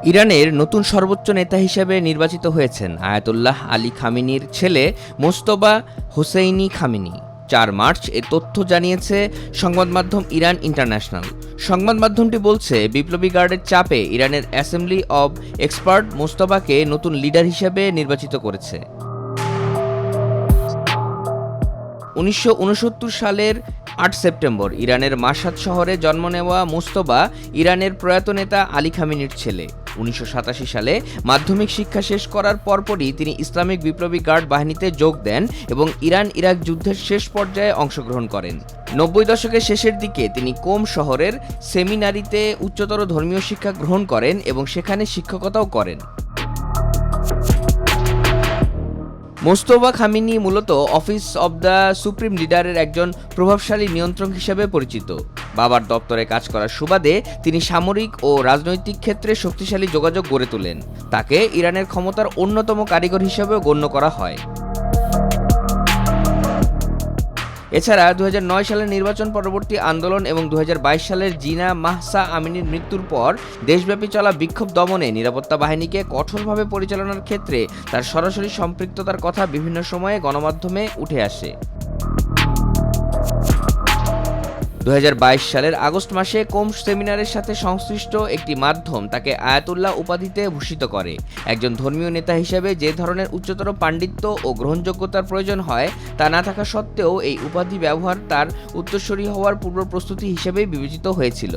ইরানের নতুন সর্বোচ্চ নেতা হিসেবে নির্বাচিত হয়েছেন আয়াতুল্লাহ আলী খামেনির ছেলে মোজতবা হোসেইনি খামেনি। ৪ মার্চ এ তথ্য জানিয়েছে সংবাদ মাধ্যম ইরান ইন্টারন্যাশনাল। সংবাদ মাধ্যমটি বলছে, বিপ্লবী গার্ডের চাপে ইরানের অ্যাসেম্বলি অব এক্সপার্ট মোজতবাকে নতুন লিডার হিসেবে নির্বাচিত করেছে। ১৯৬৯ সালের ৮ সেপ্টেম্বর ইরানের মাশহাদ শহরে জন্ম নেওয়া মোজতবা ইরানের প্রয়াত নেতা আলী খামেনির ছেলে। ১৯৮৭ সালে মাধ্যমিক শিক্ষা শেষ করার পরপরই তিনি ইসলামিক বিপ্লবী গার্ড বাহিনীতে যোগ দেন এবং ইরান ইরাক যুদ্ধের শেষ পর্যায়ে অংশগ্রহণ করেন। ৯০ দশকের শেষের দিকে তিনি কোম শহরের সেমিনারিতে উচ্চতর ধর্মীয় শিক্ষা গ্রহণ করেন এবং সেখানে শিক্ষকতাও করেন। মোজতবা খামেনি মূলত অফিস অব দ্য সুপ্রিম লিডারের একজন প্রভাবশালী নিয়ন্ত্রক হিসেবে পরিচিত। বাবার দপ্তরে কাজ করার সুবাদে তিনি সামরিক ও রাজনৈতিক ক্ষেত্রে শক্তিশালী যোগাযোগ গড়ে তোলেন। তাকে ইরানের ক্ষমতার অন্যতম কারিগর হিসেবেও গণ্য করা হয়। এছাড়া ২০০৯ সালের নির্বাচন পরবর্তী আন্দোলন এবং ২০২২ সালের জিনা মাহসা আমিনির মৃত্যুর পর দেশব্যাপী চলা বিক্ষোভ দমনে নিরাপত্তা বাহিনীকে কঠোরভাবে পরিচালনার ক্ষেত্রে তার সরাসরি সম্পৃক্ততার কথা বিভিন্ন সময়ে গণমাধ্যমে উঠে আসে। ২০২২ সালের আগস্ট মাসে কোম সেমিনারের সাথে সংশ্লিষ্ট একটি মাধ্যম তাকে আয়াতুল্লাহ উপাধিতে ভূষিত করে। একজন ধর্মীয় নেতা হিসেবে যে ধরনের উচ্চতর পাণ্ডিত্য ও গ্রহণযোগ্যতার প্রয়োজন হয় তা না থাকা সত্ত্বেও এই উপাধি ব্যবহার তার উত্তরসূরি হওয়ার পূর্ব প্রস্তুতি হিসেবেই বিবেচিত হয়েছিল।